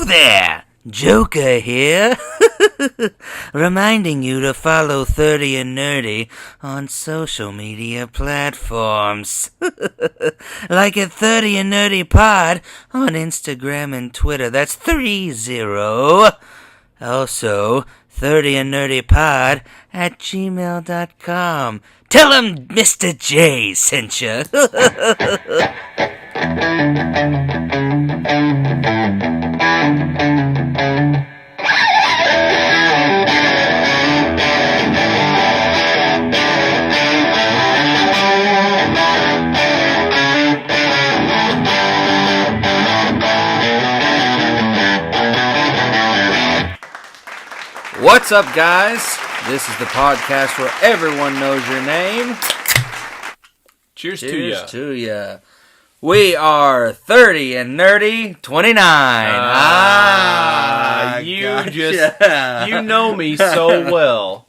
there! Joker here, reminding you to follow 30 and Nerdy on social media platforms. Like at 30 and Nerdy Pod on Instagram and Twitter. That's 30. Also, 30 and Nerdy Pod at gmail.com. Tell him Mr. J sent you. What's up, guys? This is the podcast where everyone knows your name. Cheers to ya. We are 30 and Nerdy 29. You know me so well.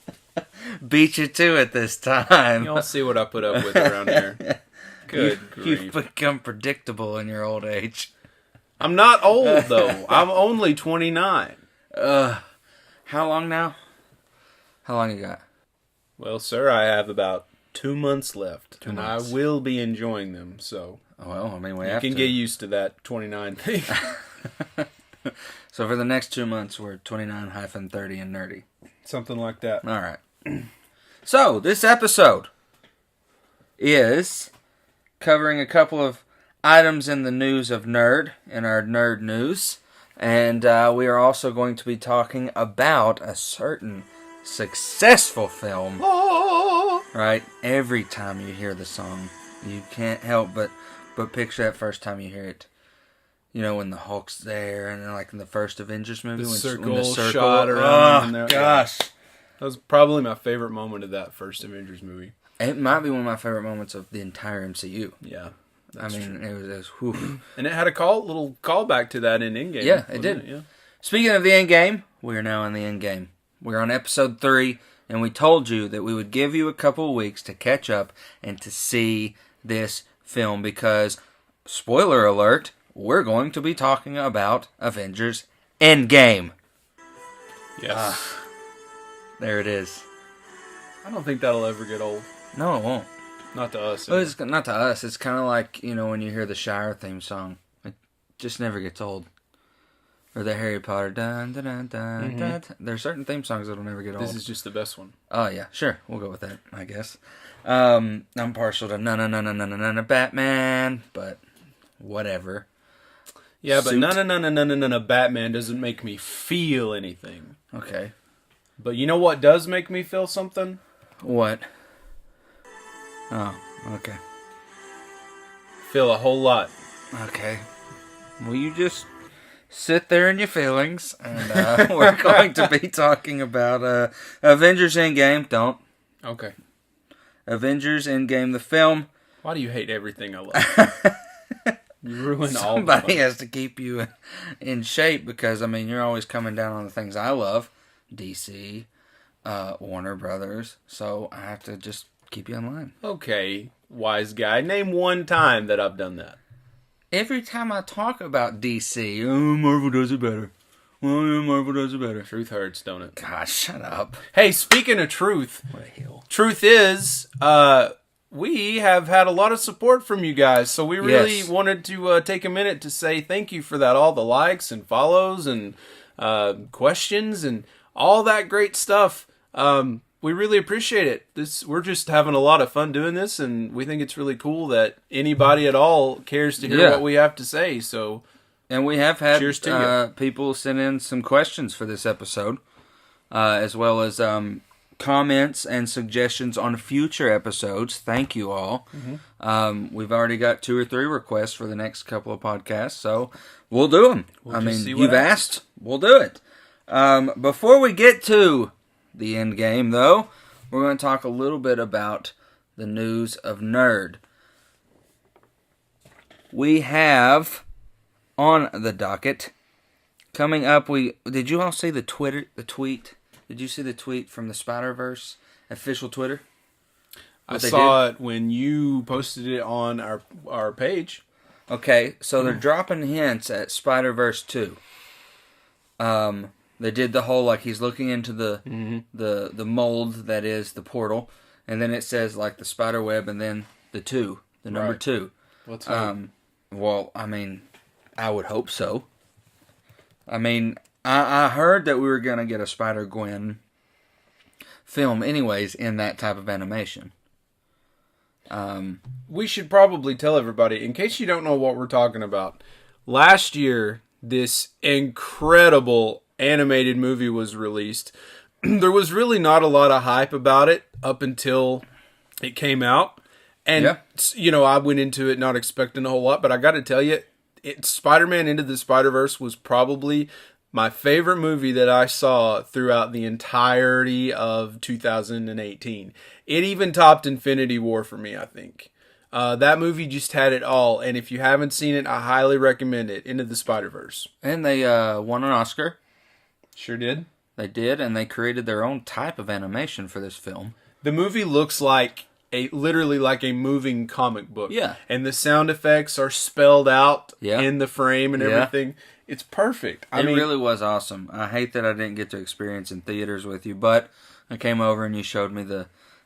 Beat you to it this time. You'll see what I put up with around here. Good grief. You've become predictable in your old age. I'm not old, though. I'm only 29. How long now? How long you got? Well, sir, I have about 2 months left. 2 and months. I will be enjoying them, so... Well, I mean, we you have can to. get used to that 29 thing. So for the next 2 months, we're 29-30 and Nerdy. Something like that. All right. So, this episode is covering a couple of items in the news of nerd, in our nerd news. And we are also going to be talking about a certain successful film. Right? Every time you hear the song, you can't help but picture that first time you hear it. You know, when the Hulk's there, and then like in the first Avengers movie. The when circle the shot around. Oh, gosh. That was probably my favorite moment of that first Avengers movie. It might be one of my favorite moments of the entire MCU. Yeah. It was whew. And it had a little callback to that in Endgame. Yeah, it did. Yeah. Speaking of the Endgame, we are now in the Endgame. We're on episode 3, and we told you that we would give you a couple of weeks to catch up and to see this film because, spoiler alert, we're going to be talking about Avengers Endgame. Yes. There it is. I don't think that'll ever get old. No, it won't. Not to us. Well, it's not to us. It's kind of like, you know, when you hear the Shire theme song. It just never gets old. Or the Harry Potter. Dun, dun, dun, dun, dun. There are certain theme songs that'll never get old. This is just the best one. Oh, yeah. Sure. We'll go with that, I guess. I'm partial to na Batman, but whatever. Yeah, but no Batman doesn't make me feel anything. Okay. But you know what does make me feel something? What? Oh, okay. Feel a whole lot. Okay. Well, you just sit there in your feelings, and we're going to be talking about Avengers Endgame. Don't. Okay. Avengers Endgame, the film. Why do you hate everything I love? You ruin all the fun. Somebody has to keep you in shape because, I mean, you're always coming down on the things I love. DC, Warner Brothers. So I have to just keep you in line. Okay, wise guy. Name one time that I've done that. Every time I talk about DC, Marvel does it better. Marvel does it better. Truth hurts, don't it? Gosh, shut up. Hey, speaking of truth, What a hill. truth is, we have had a lot of support from you guys, so we really wanted to take a minute to say thank you for that. All the likes and follows and questions and all that great stuff. We really appreciate it. We're just having a lot of fun doing this, and we think it's really cool that anybody at all cares to hear what we have to say. So, and we have had cheers to people send in some questions for this episode, as well as comments and suggestions on future episodes. Thank you all. Mm-hmm. We've already got 2 or 3 requests for the next couple of podcasts, so we'll do them. You've asked, we'll do it. Before we get to the end game, though, we're going to talk a little bit about the news of nerd. We have on the docket coming up. Did you all see the tweet? Did you see the tweet from the Spider-Verse official Twitter? I saw it when you posted it on our page. Okay, so they're dropping hints at Spider-Verse 2. They did the whole, like, he's looking into the mold that is the portal, and then it says, like, the spider web, and then the number 2. Let's hope. Well, I mean, I would hope so. I mean, I heard that we were going to get a Spider-Gwen film anyways in that type of animation. We should probably tell everybody, in case you don't know what we're talking about, last year, this incredible animated movie was released. There was really not a lot of hype about it up until it came out. And, you know, I went into it not expecting a whole lot, but I got to tell you, Spider-Man Into the Spider-Verse was probably my favorite movie that I saw throughout the entirety of 2018. It even topped Infinity War for me, I think. That movie just had it all, and if you haven't seen it, I highly recommend it, Into the Spider-Verse. And they won an Oscar. Sure did. They did, and they created their own type of animation for this film. The movie looks like literally like a moving comic book. Yeah. And the sound effects are spelled out Yeah. in the frame and everything. It's perfect. It really was awesome. I hate that I didn't get to experience in theaters with you, but I came over and you showed me the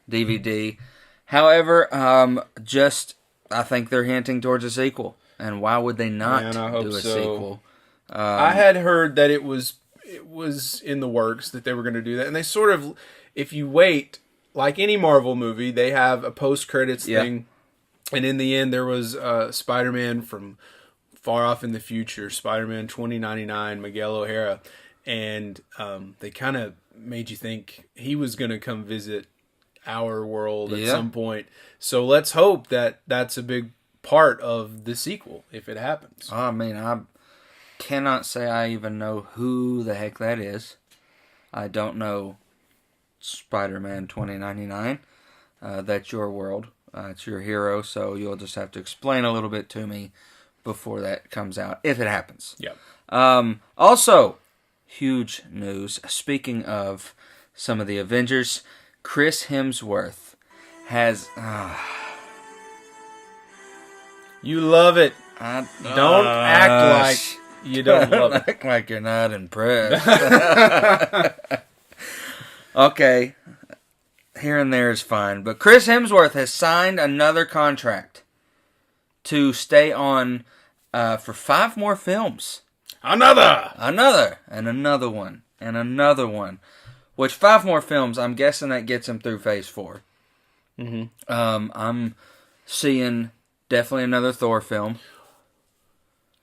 DVD. However, I think they're hinting towards a sequel. And why would they not do a sequel? I had heard that it was in the works that they were going to do that. And they sort of, if you wait, like any Marvel movie, they have a post-credits thing. And in the end, there was Spider-Man from far off in the future, Spider-Man 2099, Miguel O'Hara. And they kind of made you think he was going to come visit our world at some point. So let's hope that that's a big part of the sequel, if it happens. I mean, I cannot say I even know who the heck that is. I don't know Spider-Man 2099. That's your world. It's your hero, so you'll just have to explain a little bit to me before that comes out, if it happens. Yep. Also, huge news. Speaking of some of the Avengers, Chris Hemsworth has... You love it. Don't act like you don't love it. Act like you're not impressed. Okay. Here and there is fine. But Chris Hemsworth has signed another contract to stay on for 5 more films. Another! And another one. And another one. Which 5 more films, I'm guessing that gets him through Phase 4. Mm-hmm. I'm seeing definitely another Thor film.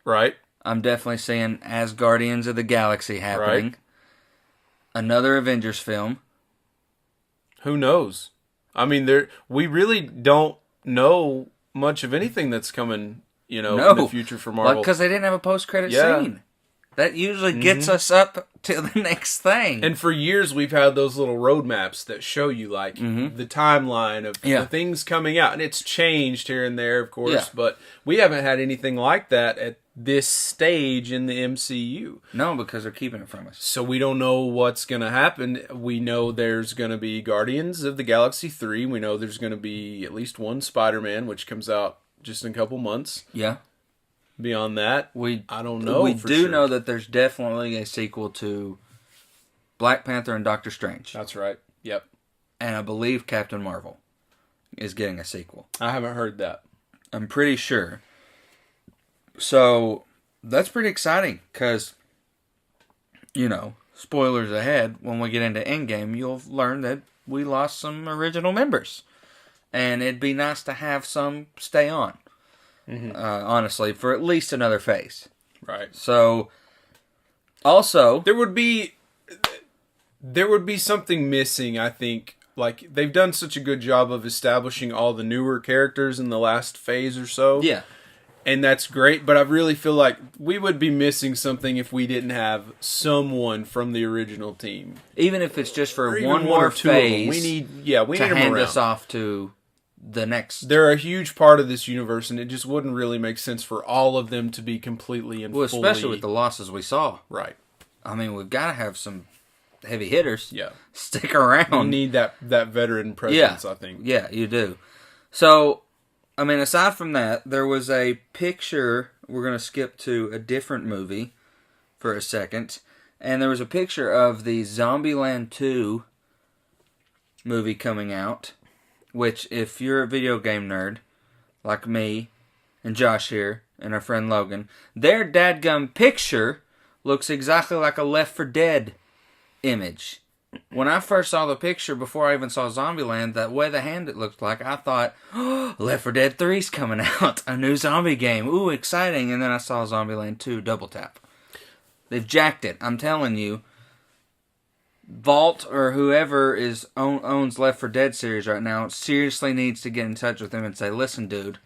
Right. I'm definitely seeing As Guardians of the Galaxy happening. Right. Another Avengers film. Who knows? I mean, we really don't know much of anything that's coming, in the future for Marvel. Because they didn't have a post-credit scene. That usually gets us up to the next thing. And for years, we've had those little roadmaps that show you, like, the timeline of the things coming out. And it's changed here and there, of course. Yeah. But we haven't had anything like that at this stage in the MCU. No, because they're keeping it from us. So we don't know what's going to happen. We know there's going to be Guardians of the Galaxy 3. We know there's going to be at least one Spider-Man, which comes out just in a couple months. Yeah. Beyond that, I don't know. We do know that there's definitely a sequel to Black Panther and Doctor Strange. That's right. Yep. And I believe Captain Marvel is getting a sequel. I haven't heard that. I'm pretty sure. So, that's pretty exciting, because, spoilers ahead, when we get into Endgame, you'll learn that we lost some original members. And it'd be nice to have some stay on. Honestly, for at least another phase. Right. So, also... There would be something missing, I think. Like, they've done such a good job of establishing all the newer characters in the last phase or so. Yeah. And that's great, but I really feel like we would be missing something if we didn't have someone from the original team. Even if it's just for one more phase. We need to them hand around. us off to the next. They're a huge part of this universe, and it just wouldn't really make sense for all of them to be completely and fully... especially with the losses we saw. Right. I mean, we've got to have some heavy hitters. Yeah. Stick around. You need that veteran presence, I think. Yeah, you do. So, I mean, aside from that, there was a picture... We're going to skip to a different movie for a second. And there was a picture of the Zombieland 2 movie coming out, which, if you're a video game nerd, like me and Josh here, and our friend Logan, their dadgum picture looks exactly like a Left 4 Dead image. When I first saw the picture, before I even saw Zombieland, that way the hand it looked like, I thought, oh, Left 4 Dead 3's coming out. A new zombie game. Ooh, exciting. And then I saw Zombieland 2 double tap. They've jacked it. I'm telling you. Vault or whoever owns Left 4 Dead series right now seriously needs to get in touch with them and say, listen, dude,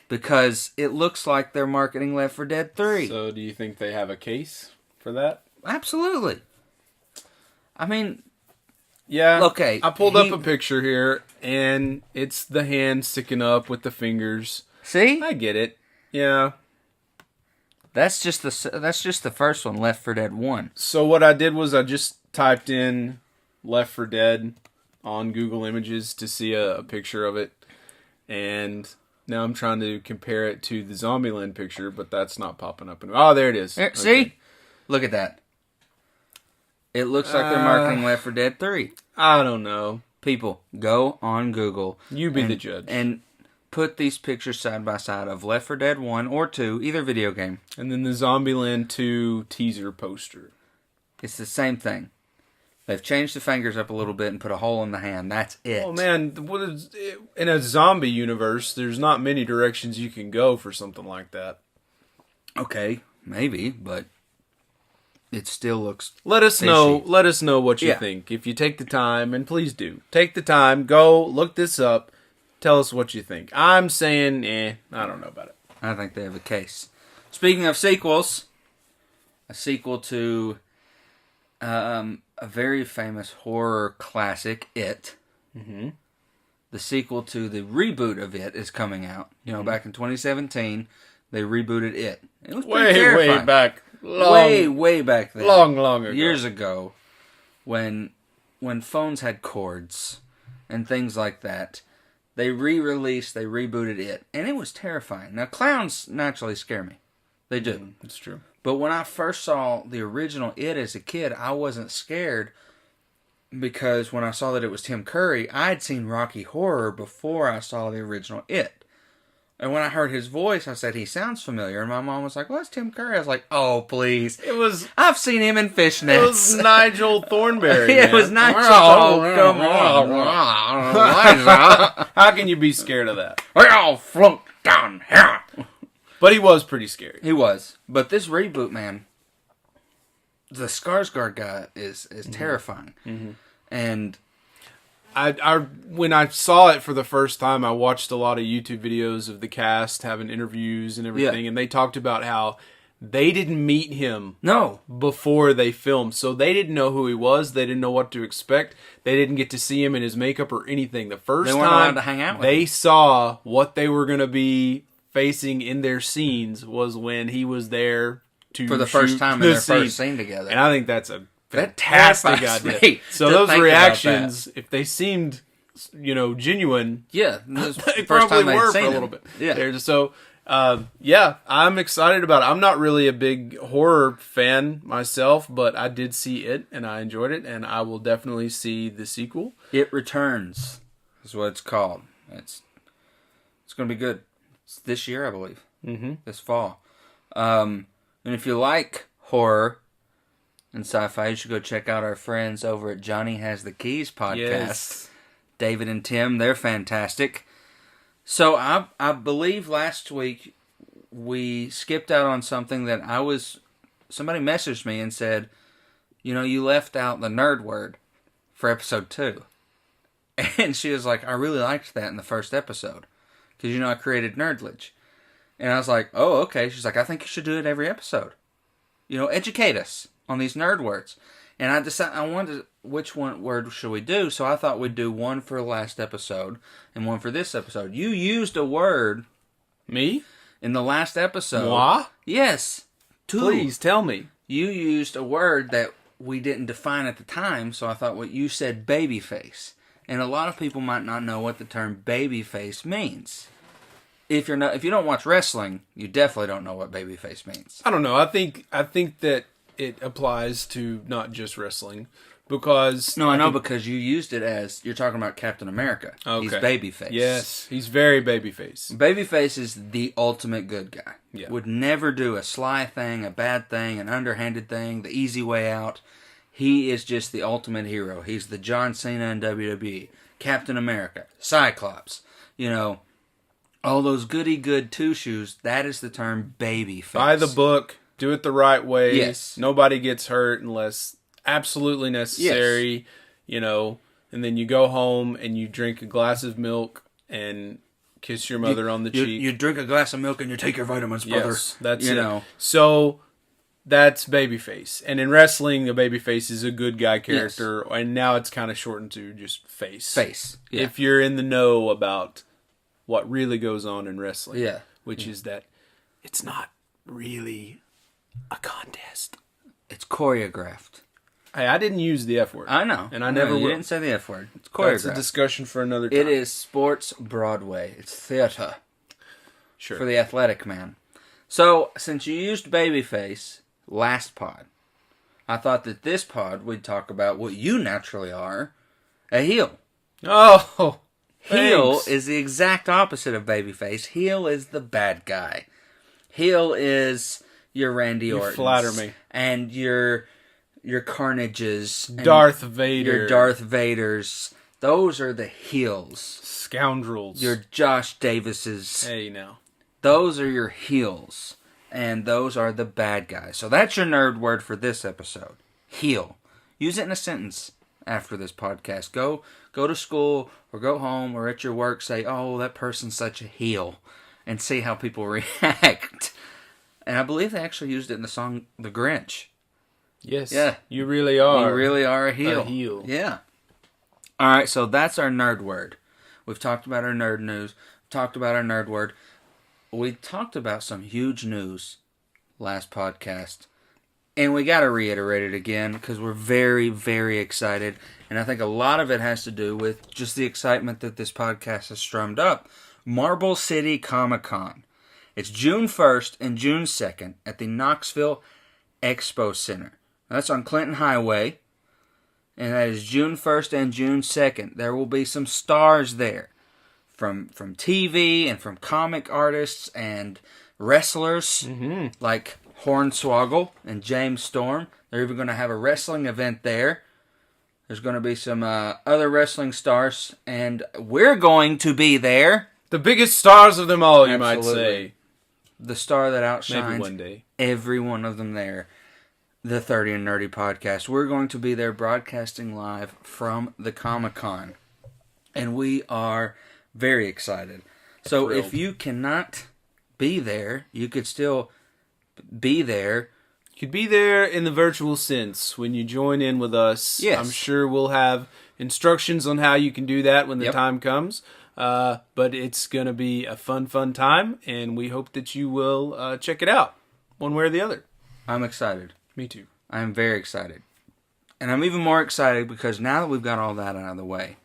because it looks like they're marketing Left 4 Dead 3. So do you think they have a case for that? Absolutely. I mean, yeah. Okay. I pulled up a picture here, and it's the hand sticking up with the fingers. See? I get it. Yeah. That's just the first one, Left 4 Dead 1. So what I did was I just typed in Left 4 Dead on Google Images to see a picture of it, and now I'm trying to compare it to the Zombieland picture, but that's not popping up. Oh, there it is. Okay. See? Look at that. It looks like they're marketing Left 4 Dead 3. I don't know. People, go on Google. You be the judge. And put these pictures side by side of Left 4 Dead 1 or 2, either video game. And then the Zombieland 2 teaser poster. It's the same thing. They've changed the fingers up a little bit and put a hole in the hand. That's it. Oh man, in a zombie universe, there's not many directions you can go for something like that. Okay, maybe, but it still looks Let us fishy. know what you think. If you take the time, and please do. Take the time, go look this up. Tell us what you think. I'm saying, I don't know about it. I think they have a case. Speaking of sequels, a sequel to a very famous horror classic, It. Mm-hmm. The sequel to the reboot of It is coming out. You know, back in 2017, they rebooted It. It was pretty terrifying. Way back. Way back then. Long ago. Years ago. When phones had cords and things like that. They rebooted It. And it was terrifying. Now, clowns naturally scare me. They do. It's true. But when I first saw the original It as a kid, I wasn't scared because when I saw that it was Tim Curry, I had seen Rocky Horror before I saw the original It. And when I heard his voice, I said, he sounds familiar. And my mom was like, well, that's Tim Curry. I was like, oh, please. I've seen him in Fishnets. It was Nigel Thornberry. It was Nigel. Oh, come on. How can you be scared of that? We all flunked down here. But he was pretty scary. He was. But this reboot, man, the Skarsgård guy is terrifying. Mm-hmm. And when I saw it for the first time, I watched a lot of YouTube videos of the cast having interviews and everything, and they talked about how they didn't meet him before they filmed, so they didn't know who he was. They didn't know what to expect. They didn't get to see him in his makeup or anything. The first they weren't time allowed to hang out with they him. saw what they were going to be facing in their scenes was when he was there to for the first time in their first scene together. And I think that's a That fantastic terrifies idea. me So to those think reactions, if they seemed, genuine, yeah, this they first probably time they'd were for seen a him. little bit. Yeah. So, I'm excited about it. I'm not really a big horror fan myself, but I did see it, and I enjoyed it, and I will definitely see the sequel. It Returns is what it's called. It's going to be good. It's this year, I believe. Mm-hmm. This fall. And if you like horror and sci-fi, you should go check out our friends over at Johnny Has the Keys podcast. Yes. David and Tim, they're fantastic. So I believe last week we skipped out on something that somebody messaged me and said, you left out the nerd word for episode 2. And she was like, I really liked that in the first episode. Because, I created Nerdledge. And I was like, oh, okay. She's like, I think you should do it every episode. Educate us on these nerd words. And I decided, I wondered which word should we do. So I thought we'd do one for the last episode and one for this episode. You used a word. Me? In the last episode. Moi? Yes. 2. Please, tell me. You used a word that we didn't define at the time. So I thought you said babyface. And a lot of people might not know what the term babyface means. If you don't watch wrestling, you definitely don't know what babyface means. I don't know. I think that it applies to not just wrestling. Because No, I know because you used it as you're talking about Captain America. Okay. He's babyface. Yes, he's very babyface. Babyface is the ultimate good guy. Yeah. Would never do a sly thing, a bad thing, an underhanded thing, the easy way out. He is just the ultimate hero. He's the John Cena in WWE, Captain America, Cyclops. You know, all those goody good two shoes. That is the term babyface. Buy the book. Do it the right way. Yes. Nobody gets hurt unless absolutely necessary. Yes. You know, and then you go home and you drink a glass of milk and kiss your mother on the cheek. You drink a glass of milk and you take your vitamins, brother. Yes, that's you it. know. So that's babyface. And in wrestling, a babyface is a good guy character. Yes. And now it's kind of shortened to just face. Face. Yeah. If you're in the know about what really goes on in wrestling. Yeah. Which is that it's not really a contest. It's choreographed. Hey, I didn't use the F word. I know. And I never You will. didn't say the F word. It's choreographed. That's a discussion for another time. It is sports Broadway. It's theater. Sure. For the athletic man. So, since you used babyface last pod, I thought that this pod we'd talk about what you naturally are, a heel. Oh, Heel thanks. is the exact opposite of babyface. Heel is the bad guy. Heel is your Randy Ortons. You flatter me. And your Carnages. And Darth Vader. Your Darth Vaders. Those are the heels. Scoundrels. Your Josh Davises. Hey, now. Those are your heels. And those are the bad guys. So that's your nerd word for this episode. Heel. Use it in a sentence after this podcast. Go to school or go home or at your work. Say, oh, that person's such a heel. And see how people react. And I believe they actually used it in the song The Grinch. Yes. Yeah. You really are. You really are a heel. A heel. Yeah. Alright, so that's our nerd word. We've talked about our nerd news. Talked about our nerd word. We talked about some huge news last podcast. And we got to reiterate it again because we're very, very excited. And I think a lot of it has to do with just the excitement that this podcast has strummed up. Marble City Comic-Con. It's June 1st and June 2nd at the Knoxville Expo Center. That's on Clinton Highway. And that is June 1st and June 2nd. There will be some stars there. From TV and from comic artists and wrestlers like Hornswoggle and James Storm. They're even going to have a wrestling event there. There's going to be some other wrestling stars. And we're going to be there. The biggest stars of them all, you might Absolutely. say. The star that outshines Maybe one day. every one of them there. The 30 and Nerdy podcast. We're going to be there broadcasting live from the Comic-Con. And we are very excited. So Thrilled. if you cannot be there, you could still be there. You could be there in the virtual sense when you join in with us. Yes. I'm sure we'll have instructions on how you can do that when the Yep. time comes. But it's going to be a fun time, and we hope that you will check it out one way or the other. I'm excited. Me too. I'm very excited. And I'm even more excited because now that we've got all that out of the way,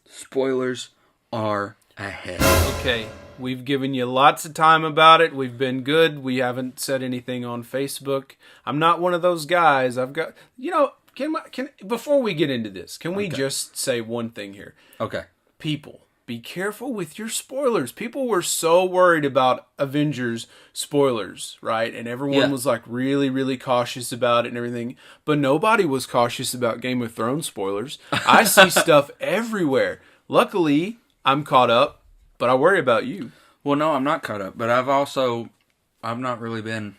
spoilers are ahead. Okay, we've given you lots of time about it. We've been good. We haven't said anything on Facebook. I'm not one of those guys. I've got, can before we get into this, can we just say one thing here? Okay. People, be careful with your spoilers. People were so worried about Avengers spoilers, right? And everyone was like really, really cautious about it and everything. But nobody was cautious about Game of Thrones spoilers. I see stuff everywhere. Luckily, I'm caught up, but I worry about you. Well, no, I'm not caught up, but I've not really been,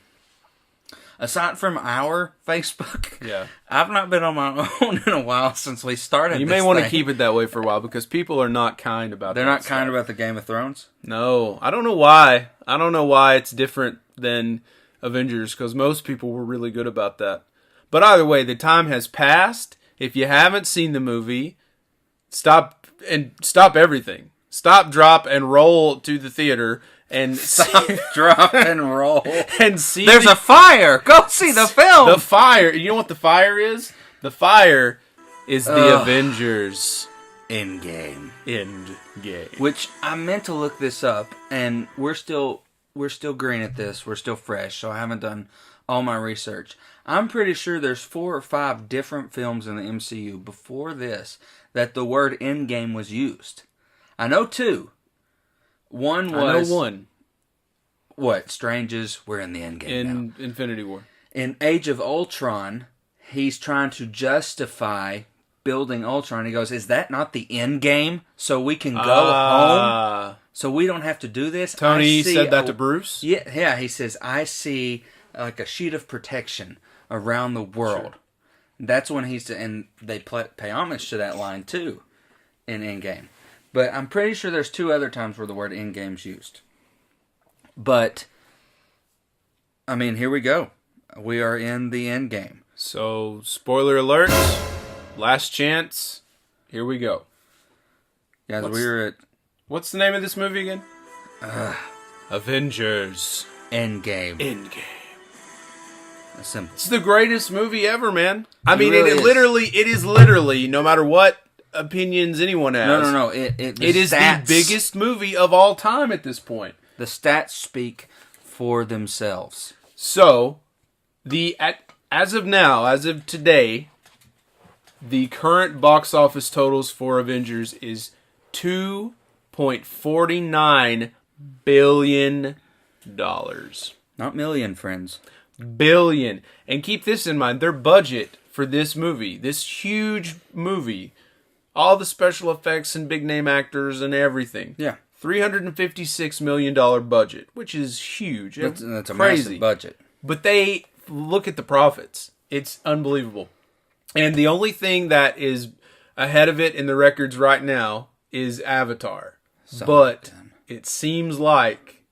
aside from our Facebook, I've not been on my own in a while since we started. You this may want to thing. keep it that way for a while because people are not kind about They're that not stuff. kind about the Game of Thrones? No, I don't know why. I don't know why it's different than Avengers because most people were really good about that. But either way, the time has passed. If you haven't seen the movie, stop everything. Stop, drop, and roll to the theater and Stop, drop, and roll. and see. There's a fire! Go see the film! the fire. You know what the fire is? The fire is the Avengers Endgame. Endgame. Which I meant to look this up, and we're still green at this. We're still fresh, so I haven't done all my research. I'm pretty sure there's 4 or 5 different films in the MCU before this that the word Endgame was used. I know 2. One was... I know one. What? Strange's, we're in the Endgame in now. Infinity War. In Age of Ultron, he's trying to justify building Ultron. He goes, is that not the Endgame? So we can go home? So we don't have to do this? Tony said that to Bruce? Yeah, he says, I see like a sheet of protection around the world. Sure. That's when and they pay homage to that line too in Endgame. But I'm pretty sure there's 2 other times where the word Endgame's used. But, I mean, here we go. We are in the Endgame. So, spoiler alert, last chance, here we go. Guys, we're at... What's the name of this movie again? Avengers. Endgame. It's the greatest movie ever, man. I mean, really it is literally, no matter what opinions anyone has. No. It is the biggest movie of all time at this point. The stats speak for themselves. So, as of today, the current box office totals for Avengers is $2.49 billion. Not million, friends. Billion. And keep this in mind, their budget for this movie, this huge movie, all the special effects and big name actors and everything. Yeah. $356 million budget, which is huge. That's a crazy massive budget. But they look at the profits. It's unbelievable. And the only thing that is ahead of it in the records right now is Avatar. But it seems like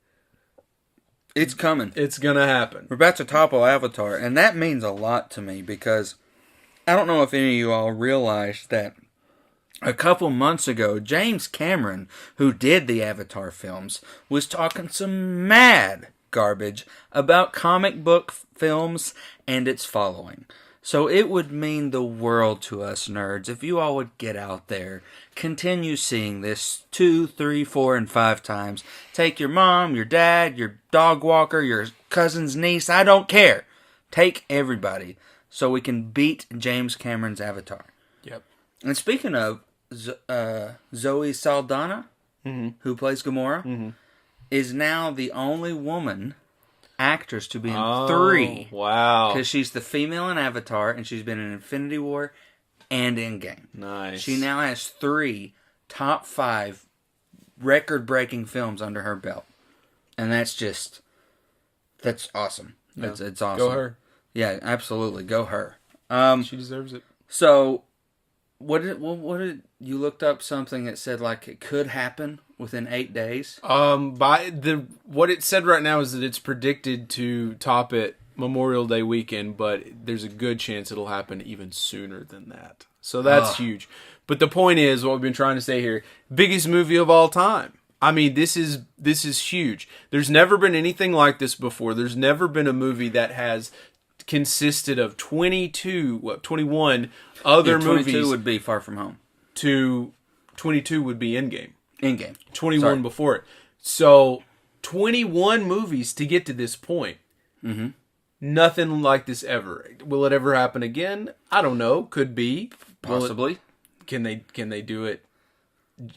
it's coming. It's going to happen. We're about to topple Avatar, and that means a lot to me because I don't know if any of you all realized that a couple months ago, James Cameron, who did the Avatar films, was talking some mad garbage about comic book films and its following. So it would mean the world to us nerds if you all would get out there, continue seeing this 2, 3, 4, and 5 times. Take your mom, your dad, your dog walker, your cousin's niece, I don't care. Take everybody so we can beat James Cameron's Avatar. Yep. And speaking of, Zoe Saldana, who plays Gamora, is now the only woman actress to be in 3. Wow. Because she's the female in Avatar, and she's been in Infinity War and Endgame. Nice. She now has 3 top 5 record-breaking films under her belt. And that's awesome. Yeah. It's awesome. Go her. Yeah, absolutely. Go her. She deserves it. So... What did you looked up something that said like it could happen within 8 days? What it said right now is that it's predicted to top it Memorial Day weekend, but there's a good chance it'll happen even sooner than that. So that's huge. But the point is, what we've been trying to say here, biggest movie of all time. I mean, this is huge. There's never been anything like this before. There's never been a movie that has consisted of 21 other 22 movies. 22 would be Far From Home. 22 would be Endgame. 21 Sorry. before it. So 21 movies to get to this point. Mm-hmm. Nothing like this ever. Will it ever happen again? I don't know. Could be. Possibly. Can they do it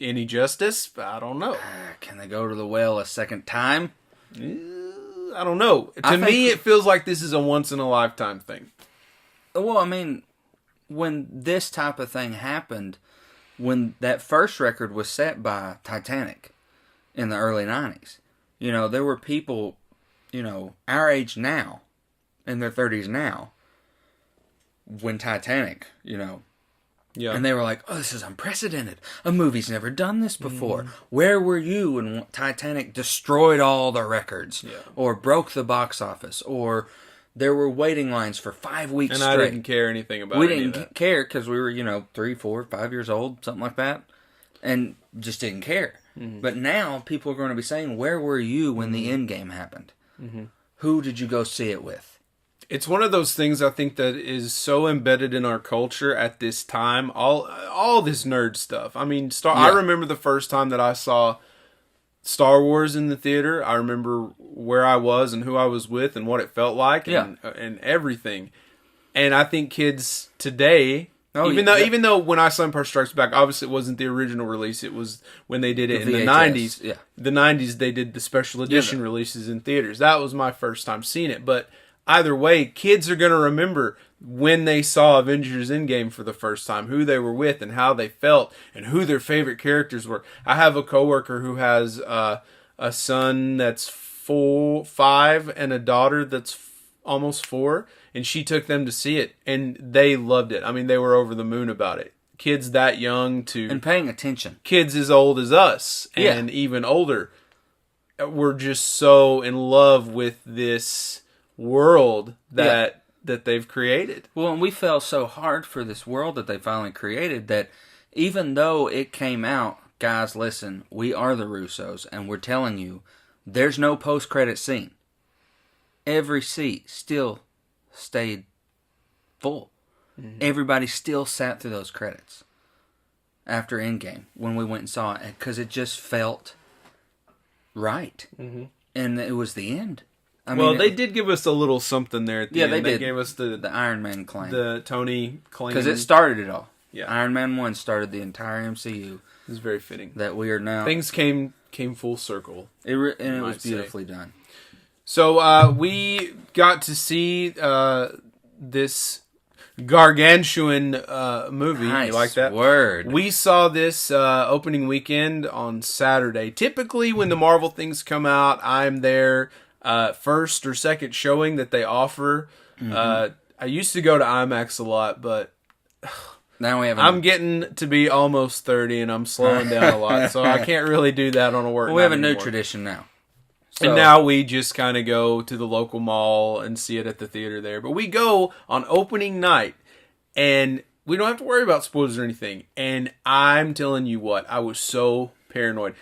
any justice? I don't know. Can they go to the well a second time? I don't know. To me, it feels like this is a once-in-a-lifetime thing. Well, I mean, when this type of thing happened, when that first record was set by Titanic in the early 90s, there were people, our age now, in their 30s now, when Titanic, Yeah. And they were like, oh, this is unprecedented. A movie's never done this before. Where were you when Titanic destroyed all the records? Yeah. Or broke the box office? Or there were waiting lines for 5 weeks and straight. I didn't care anything about it. We didn't care because we were, 3, 4, 5 years old, something like that. And just didn't care. Mm-hmm. But now people are going to be saying, where were you when the Endgame happened? Mm-hmm. Who did you go see it with? It's one of those things I think that is so embedded in our culture at this time. All this nerd stuff. I mean, I remember the first time that I saw Star Wars in the theater. I remember where I was and who I was with and what it felt like and everything. And I think kids today, even though when I saw Empire Strikes Back, obviously it wasn't the original release. It was when they did it in the 90s. Yeah. The 90s, they did the special edition releases in theaters. That was my first time seeing it. But either way, kids are going to remember when they saw Avengers Endgame for the first time, who they were with and how they felt and who their favorite characters were. I have a coworker who has a son that's 5 and a daughter that's almost 4, and she took them to see it, and they loved it. I mean, they were over the moon about it. Kids that young to... And paying attention. Kids as old as us and even older were just so in love with this world that they've created. Well, and we fell so hard for this world that they finally created that even though it came out, guys, listen, we are the Russos, and we're telling you, there's no post-credit scene. Every seat still stayed full. Mm-hmm. Everybody still sat through those credits after Endgame when we went and saw it because it just felt right. Mm-hmm. And it was the end. I mean, they did give us a little something there at the end. They did. They gave us the Iron Man claim. The Tony claim. Because it started it all. Yeah. Iron Man 1 started the entire MCU. It was very fitting. That we are now... Things came full circle. It was beautifully done. So we got to see this gargantuan movie. Nice you like that word? We saw this opening weekend on Saturday. Typically, when the Marvel things come out, I'm there first or second showing that they offer. Mm-hmm. I used to go to IMAX a lot, but now I'm getting to be almost 30, and I'm slowing down a lot, so I can't really do that on a work. Well, we have a anymore. new tradition now. So. And now we just kind of go to the local mall and see it at the theater there. But we go on opening night, and we don't have to worry about spoilers or anything. And I'm telling you what, I was so paranoid.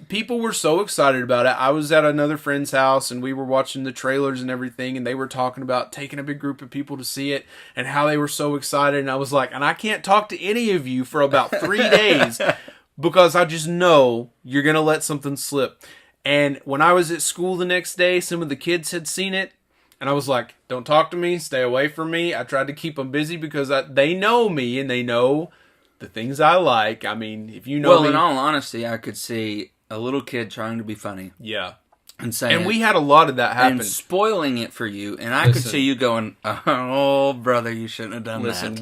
People were so excited about it. I was at another friend's house, and we were watching the trailers and everything, and they were talking about taking a big group of people to see it and how they were so excited. And I was like, and I can't talk to any of you for about 3 days because I just know you're going to let something slip. And when I was at school the next day, some of the kids had seen it, and I was like, don't talk to me, stay away from me. I tried to keep them busy because they know me, and they know the things I like. I mean, if you know me... Well, in all honesty, I could see a little kid trying to be funny. Yeah. And saying... And we had a lot of that happen. And spoiling it for you, and I could see you going, oh, brother, you shouldn't have done that. Listen,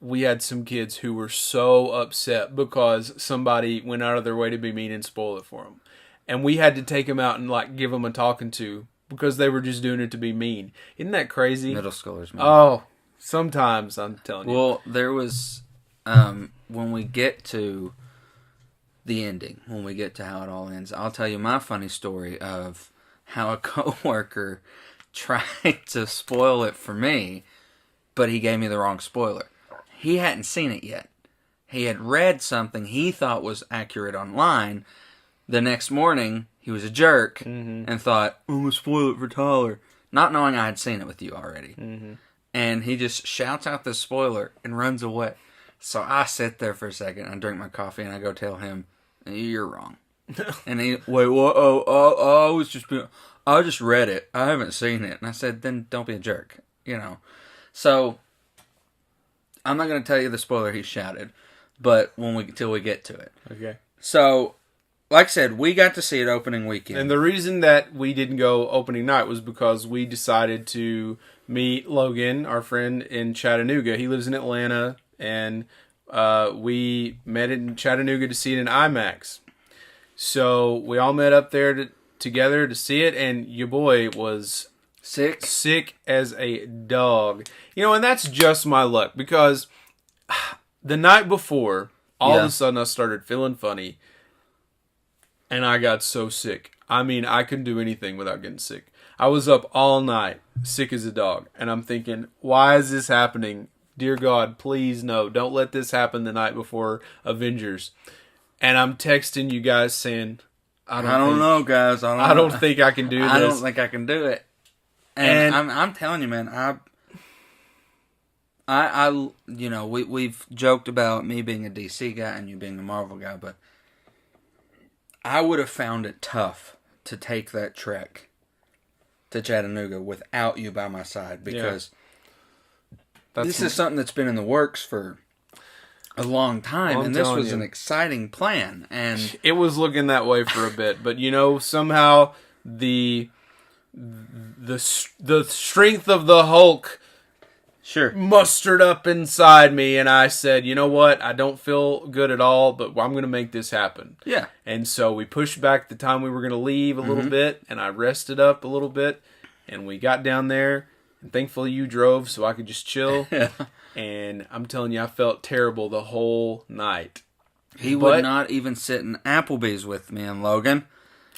we had some kids who were so upset because somebody went out of their way to be mean and spoil it for them. And we had to take them out and give them a talking to because they were just doing it to be mean. Isn't that crazy? Middle schoolers, man. Oh, sometimes, I'm telling you. Well, there was, when we get to the ending, when we get to how it all ends, I'll tell you my funny story of how a coworker tried to spoil it for me, but he gave me the wrong spoiler. He hadn't seen it yet. He had read something he thought was accurate online. The next morning, he was a jerk and thought, I'm going to spoil it for Tyler. Not knowing I had seen it with you already. Mm-hmm. And he just shouts out the spoiler and runs away. So I sit there for a second, I drink my coffee, and I go tell him, you're wrong. And he, wait, what? I just read it. I haven't seen it. And I said, then don't be a jerk. So... I'm not going to tell you the spoiler he shouted, but till we get to it. Okay. So, like I said, we got to see it opening weekend. And the reason that we didn't go opening night was because we decided to meet Logan, our friend, in Chattanooga. He lives in Atlanta, and we met in Chattanooga to see it in IMAX. So we all met up there together to see it, and your boy was... Sick as a dog. And that's just my luck because the night before, all of a sudden I started feeling funny and I got so sick. I mean, I couldn't do anything without getting sick. I was up all night, sick as a dog, and I'm thinking, why is this happening? Dear God, please no, don't let this happen the night before Avengers. And I'm texting you guys saying, I don't know, guys. I don't think I can do this. I don't think I can do it. And I'm telling you, man, we've joked about me being a DC guy and you being a Marvel guy, but I would have found it tough to take that trek to Chattanooga without you by my side, because this is something that's been in the works for a long time, and this was an exciting plan, and it was looking that way for a bit. But somehow the strength of the Hulk mustered up inside me, and I said, you know what? I don't feel good at all, but I'm going to make this happen. Yeah. And so we pushed back the time we were going to leave a little bit, and I rested up a little bit, and we got down there, and thankfully you drove so I could just chill. And I'm telling you, I felt terrible the whole night. He would not even sit in Applebee's with me and Logan.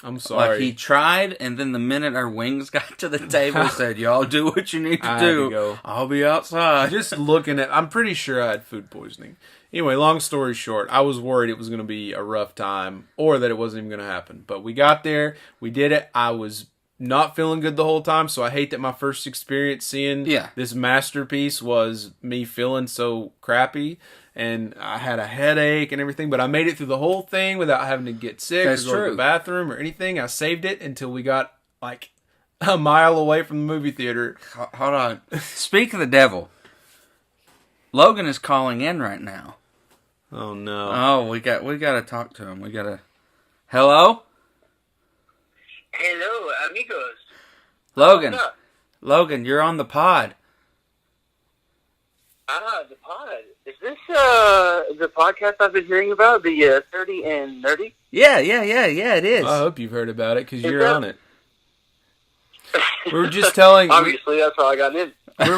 I'm sorry. Like, he tried, and then the minute our wings got to the table, said, y'all do what you need to do. Go. I'll be outside. Just looking at... I'm pretty sure I had food poisoning. Anyway, long story short, I was worried it was going to be a rough time, or that it wasn't even going to happen. But we got there. We did it. I was not feeling good the whole time, so I hate that my first experience seeing this masterpiece was me feeling so crappy. And I had a headache and everything, but I made it through the whole thing without having to get sick or go to the bathroom or anything. I saved it until we got like a mile away from the movie theater. Hold on. Speak of the devil. Logan is calling in right now. Oh no. Oh, we got to talk to him. We got to... Hello? Hello, amigos. Logan. Logan, you're on the pod. The pod. Is this the podcast I've been hearing about? The 30 and Nerdy? Yeah, it is. I hope you've heard about it, because you're on it. We were just telling... Obviously, that's how I got in. We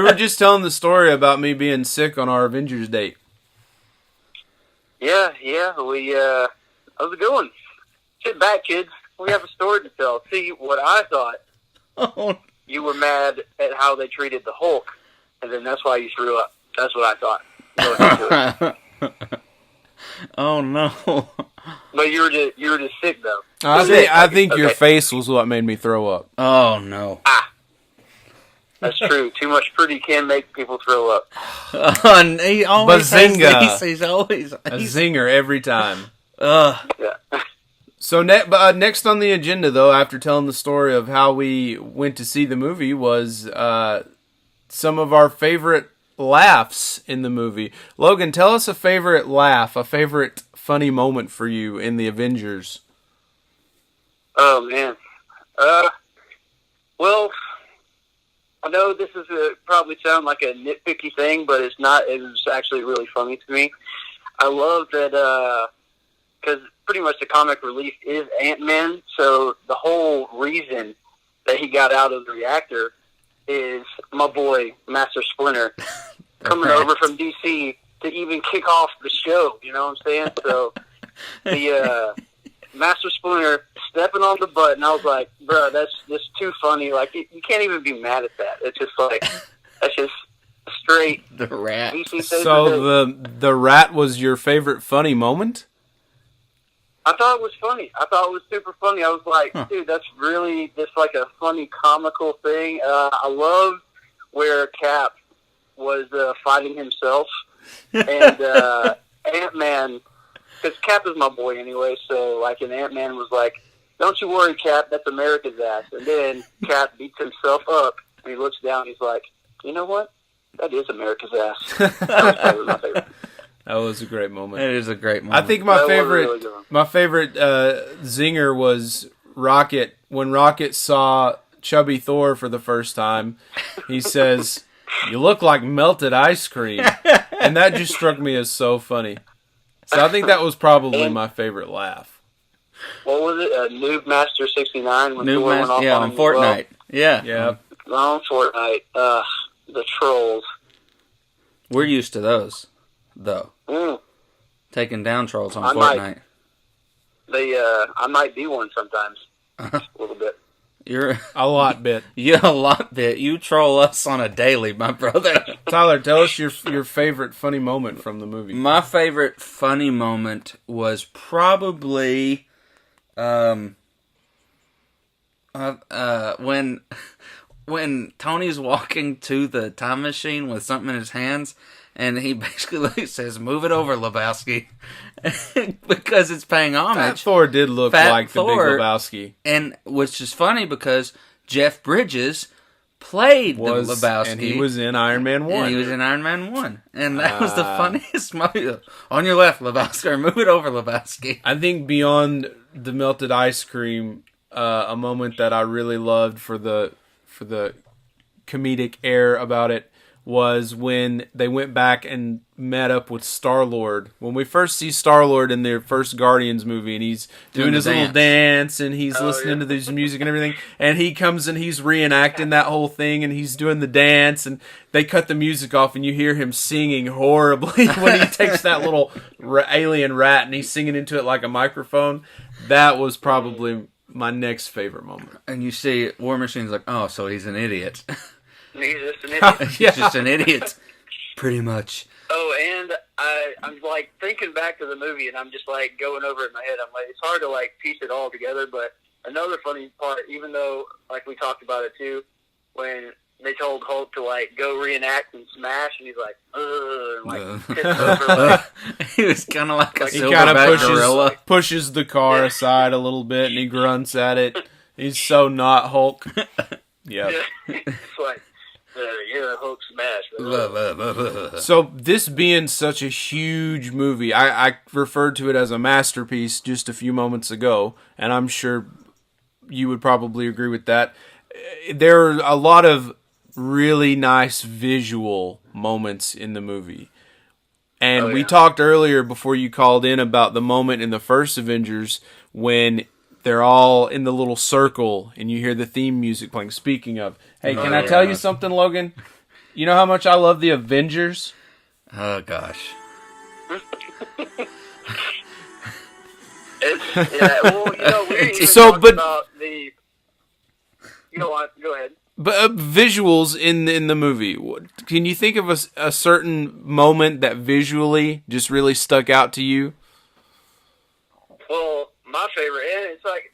were just telling the story about me being sick on our Avengers date. Yeah, that was a good one. Sit back, kids. We have a story to tell. See, what I thought, you were mad at how they treated the Hulk, and then that's why you threw up. That's what I thought. Going into it. Oh no! But you were just sick though. I think your face was what made me throw up. Oh no! That's true. Too much pretty can make people throw up. He always Bazinga! He's always a zinger every time. Yeah. So next on the agenda, though, after telling the story of how we went to see the movie, was some of our favorite laughs in the movie. Logan, tell us a favorite laugh, a favorite funny moment for you in the Avengers. Oh, man. Well, I know this is probably sound like a nitpicky thing, but it's not. It was actually really funny to me. I love that, because pretty much the comic relief is Ant-Man, so the whole reason that he got out of the reactor is my boy, Master Splinter, coming over from D.C. to even kick off the show, you know what I'm saying? So, the Master Splinter stepping on the butt, and I was like, bro, that's just too funny. Like, you can't even be mad at that. It's just like, that's just straight. The rat. So the rat was your favorite funny moment? I thought it was funny. I thought it was super funny. I was like, dude, that's really just like a funny, comical thing. I loved where Cap was fighting himself. And Ant-Man, because Cap is my boy anyway, so like, and Ant-Man was like, don't you worry, Cap, that's America's ass. And then Cap beats himself up, and he looks down, and he's like, you know what? That is America's ass. That was probably my favorite. That was a great moment. It is a great moment. I think my favorite zinger was Rocket. When Rocket saw chubby Thor for the first time, he says, "You look like melted ice cream," and that just struck me as so funny. So I think that was probably my favorite laugh. What was it? Noob Master 69 when Thor went off on Fortnite. Yeah. On Fortnite. The trolls. We're used to those, though. Taking down trolls on Fortnite. I might be one sometimes. A little bit. You're a lot bit. Yeah, a lot bit. You troll us on a daily, my brother. Tyler, tell us your favorite funny moment from the movie. My favorite funny moment was probably when when Tony's walking to the time machine with something in his hands, and he basically says, "Move it over, Lebowski," because it's paying homage. Fat Thor did look like the Big Lebowski, and which is funny because Jeff Bridges played the Lebowski, and he was in Iron Man 1. And he was in Iron Man 1, and that was the funniest movie. On your left, Lebowski, or move it over, Lebowski. I think beyond the melted ice cream, a moment that I really loved for the comedic air about it was when they went back and met up with Star-Lord. When we first see Star-Lord in their first Guardians movie, and he's doing his little dance, and he's listening to this music and everything, and he comes and he's reenacting that whole thing, and he's doing the dance, and they cut the music off, and you hear him singing horribly when he takes that little alien rat, and he's singing into it like a microphone. That was probably my next favorite moment. And you see War Machine's like, oh, so he's an idiot. He's just an idiot. He's just an idiot. Pretty much. Oh, and I'm like thinking back to the movie, and I'm just like going over it in my head. I'm like, it's hard to like piece it all together. But another funny part, even though like we talked about it too, when they told Hulk to like go reenact and smash, and he's like, ugh, and like tips over, like, he was kind of like a he kind of gorilla. pushes the car aside a little bit, and he grunts at it. He's so not Hulk. Yep. It's like, yeah, Hulk smash. So this being such a huge movie, I referred to it as a masterpiece just a few moments ago, and I'm sure you would probably agree with that. There are a lot of really nice visual moments in the movie. And we talked earlier before you called in about the moment in the first Avengers when they're all in the little circle and you hear the theme music playing. Speaking of, hey, can I tell you something, Logan? You know how much I love the Avengers? Oh, gosh. Well, you know, we didn't even talk about the... You know what? Go ahead. But visuals in the movie. Can you think of a certain moment that visually just really stuck out to you? Well, my favorite, and it's like,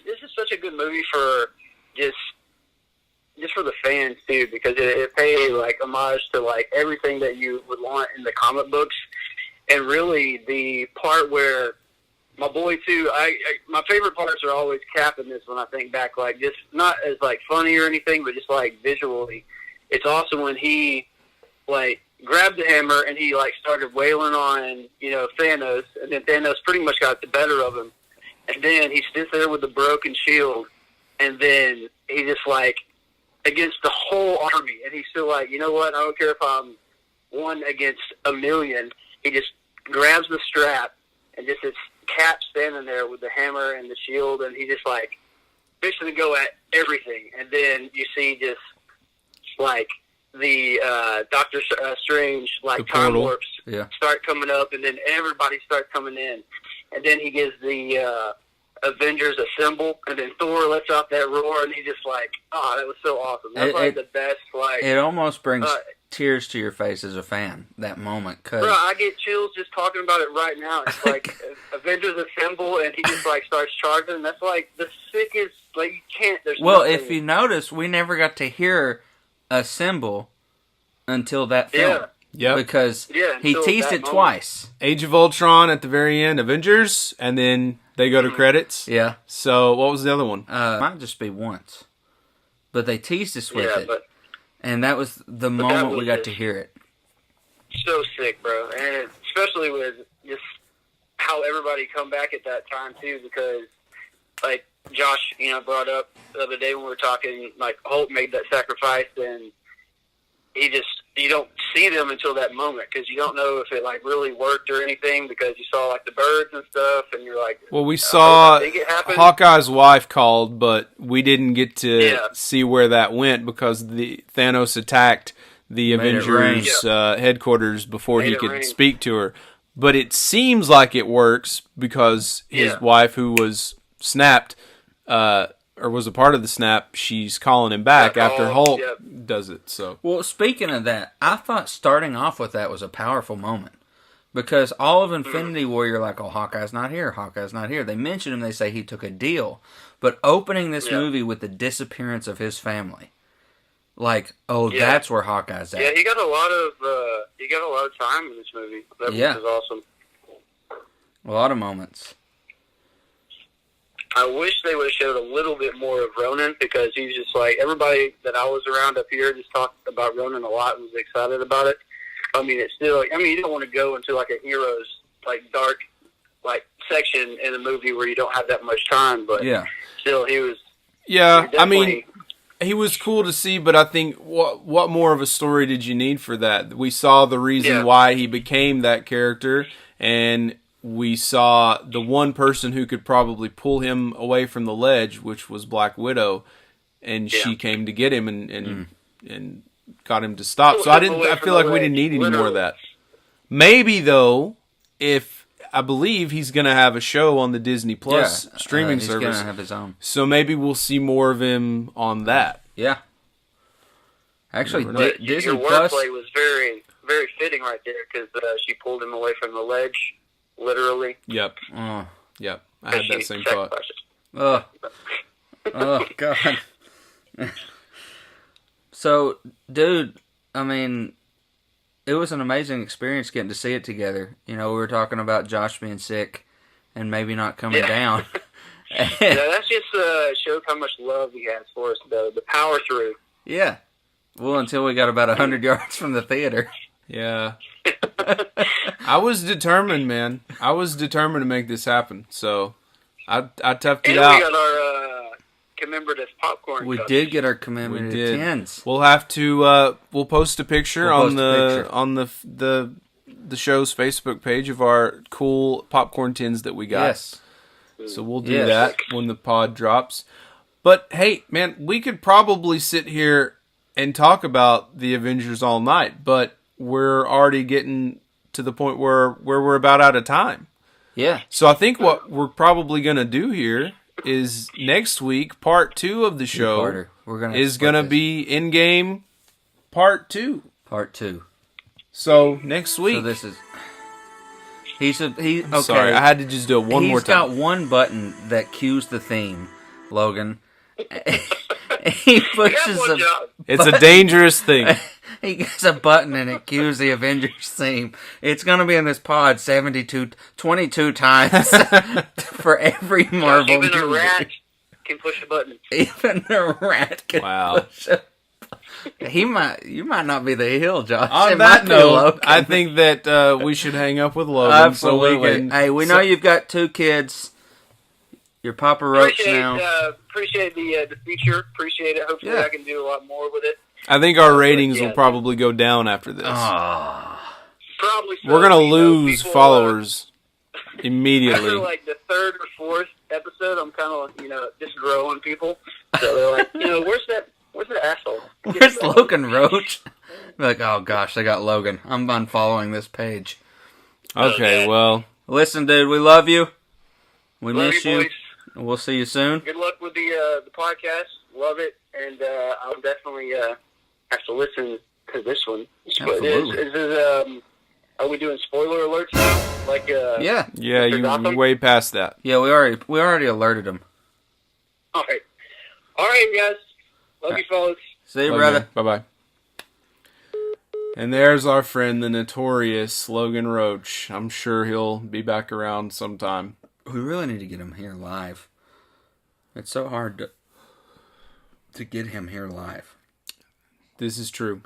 this is such a good movie for just for the fans too, because it paid like homage to like everything that you would want in the comic books, and really the part where my boy too, my favorite parts are always Cap in this when I think back, like just not as like funny or anything, but just like visually, it's awesome when he like grabbed the hammer and he like started wailing on, you know, Thanos, and then Thanos pretty much got the better of him. And then he sits there with the broken shield, and then he just like against the whole army, and he's still like, you know what? I don't care if I'm one against a million. He just grabs the strap, and just it's Cap standing there with the hammer and the shield, and he just like fixing to go at everything. And then you see just like the Doctor Strange like time warps start coming up, and then everybody starts coming in. And then he gives the Avengers assemble, and then Thor lets out that roar, and he just like, oh, that was so awesome. That's like the best. Like it almost brings tears to your face as a fan. That moment, cause bro, I get chills just talking about it right now. It's like Avengers assemble, and he just like starts charging. And that's like the sickest. Like you can't. There's nothing. If you notice, we never got to hear assemble until that film. Yeah, because he teased it twice. Age of Ultron at the very end, Avengers, and then they go to credits. Yeah. So what was the other one? Might just be once, but they teased us with it, and that was the moment we got to hear it. So sick, bro, and especially with just how everybody come back at that time too, because like Josh, you know, brought up the other day when we were talking, like Hulk made that sacrifice, and you don't see them until that moment, because you don't know if it like really worked or anything, because you saw like the birds and stuff, and you're like, well, we saw Hawkeye's wife called, but we didn't get to see where that went because the Thanos attacked the Avengers headquarters before he could speak to her. But it seems like it works because his wife, who was snapped, or was a part of the snap, she's calling him back after Hulk does it. So, well, speaking of that, I thought starting off with that was a powerful moment, because all of Infinity War, you're like, oh, Hawkeye's not here, Hawkeye's not here. They mention him, they say he took a deal, but opening this movie with the disappearance of his family, Like, oh, Yeah. that's where Hawkeye's at. Yeah, he got a lot of time in this movie. That was awesome. A lot of moments. I wish they would have showed a little bit more of Ronan, because he's just like, everybody that I was around up here just talked about Ronan a lot and was excited about it. I mean, it's still, you don't want to go into like a hero's like dark like section in a movie where you don't have that much time, but still he was. Yeah, I mean, he was cool to see, but I think what more of a story did you need for that? We saw the reason why he became that character, and we saw the one person who could probably pull him away from the ledge, which was Black Widow, and she came to get him and got him to stop. So I feel like we didn't need any more of that. Maybe though, if I believe he's going to have a show on the Disney Plus streaming service. He's going to have his own. So maybe we'll see more of him on that. Yeah. Actually, Disney your Plus wordplay was very, very fitting right there, because she pulled him away from the ledge, literally. Yep. Yep. I had that same thought. Oh, God. So, dude, I mean, it was an amazing experience getting to see it together. You know, we were talking about Josh being sick and maybe not coming down. That's just shows how much love he has for us, though. The power through. Yeah. Well, until we got about 100 yards from the theater. Yeah. I was determined, man. I was determined to make this happen. So, I toughed it out. And we got our commemorative popcorn. We did get our commemorative tins. We'll have to. We'll post a picture on the show's Facebook page of our cool popcorn tins that we got. Yes. So we'll do that when the pod drops. But hey, man, we could probably sit here and talk about the Avengers all night, but we're already getting to the point where we're about out of time. Yeah. So I think what we're probably going to do here is next week, part 2 of the show is going to be Endgame part 2. Part 2. So next week. So this is... Okay. Sorry, I had to just do it one more time. He's got one button that cues the theme, Logan. He pushes It's a dangerous thing. He gets a button and it cues the Avengers theme. It's going to be in this pod 22 times for every Marvel movie. Even a rat can push a button. Even a rat can push a button. You might not be the heel, Josh. On that note, I think that we should hang up with Logan. Absolutely. Hey, we know you've got 2 kids. Your Papa Roach now. Appreciate the feature. Appreciate it. Hopefully I can do a lot more with it. I think our ratings will probably go down after this. Probably so. We're going to lose followers immediately. After like the 3rd or 4th episode, I'm kind of just growing people. So they're like, where's that asshole? Where's Logan Roach? Like, oh gosh, they got Logan. I'm unfollowing this page. Okay, well. Listen, dude, we love you. We miss you. Boys. We'll see you soon. Good luck with the podcast. Love it. And I'll definitely have to listen to this one. Absolutely. Are we doing spoiler alerts now? Like, yeah, you're way past that. Yeah, we already alerted them. All right, guys. Love you, fellas. See you, brother. Bye-bye. And there's our friend, the notorious Logan Roach. I'm sure he'll be back around sometime. We really need to get him here live. It's so hard to get him here live. This is true.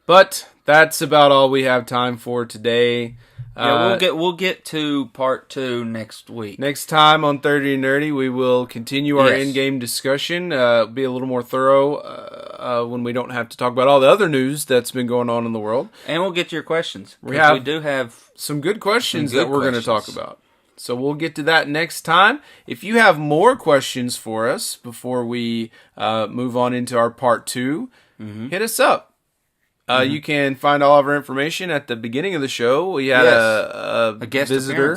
But that's about all we have time for today. Yeah, we'll get to part 2 next week. Next time on 30 and Nerdy, we will continue our in-game discussion. Be a little more thorough when we don't have to talk about all the other news that's been going on in the world. And we'll get to your questions. We do have some good questions that we're going to talk about. So we'll get to that next time. If you have more questions for us before we move on into our part 2, hit us up. You can find all of our information at the beginning of the show. We had a guest visitor.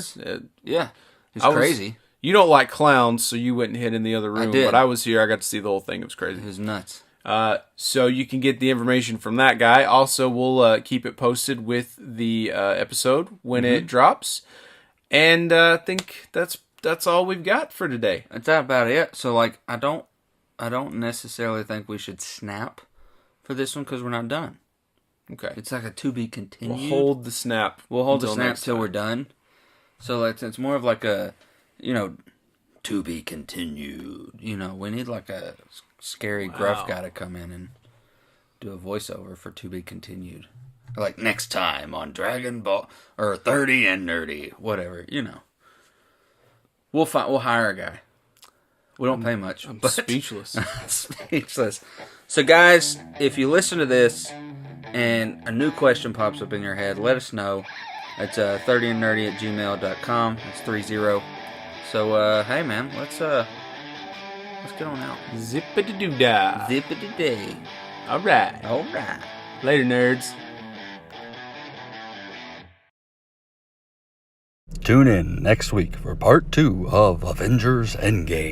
It's crazy. You don't like clowns, so you went and hid in the other room. I did. But I was here. I got to see the whole thing. It was crazy. It was nuts. So you can get the information from that guy. Also, we'll keep it posted with the episode when it drops. And I think that's all we've got for today. That's about it. So, I don't necessarily think we should snap for this one because we're not done. Okay. It's like a to be continued. We'll hold the snap. We'll hold the until snap next till time. we're done. So it's more of like a, to be continued. We need like a scary gruff guy to come in and do a voiceover for to be continued. Like next time on Dragon Ball or 30 and Nerdy, whatever. We'll hire a guy. We don't pay much. I'm but speechless. Speechless. So guys, if you listen to this and a new question pops up in your head, let us know. It's 30andnerdy@gmail.com. It's 30. So hey man, let's get on out. Zippity-doo-dah. Zippity day. All right. Later, nerds. Tune in next week for part 2 of Avengers Endgame.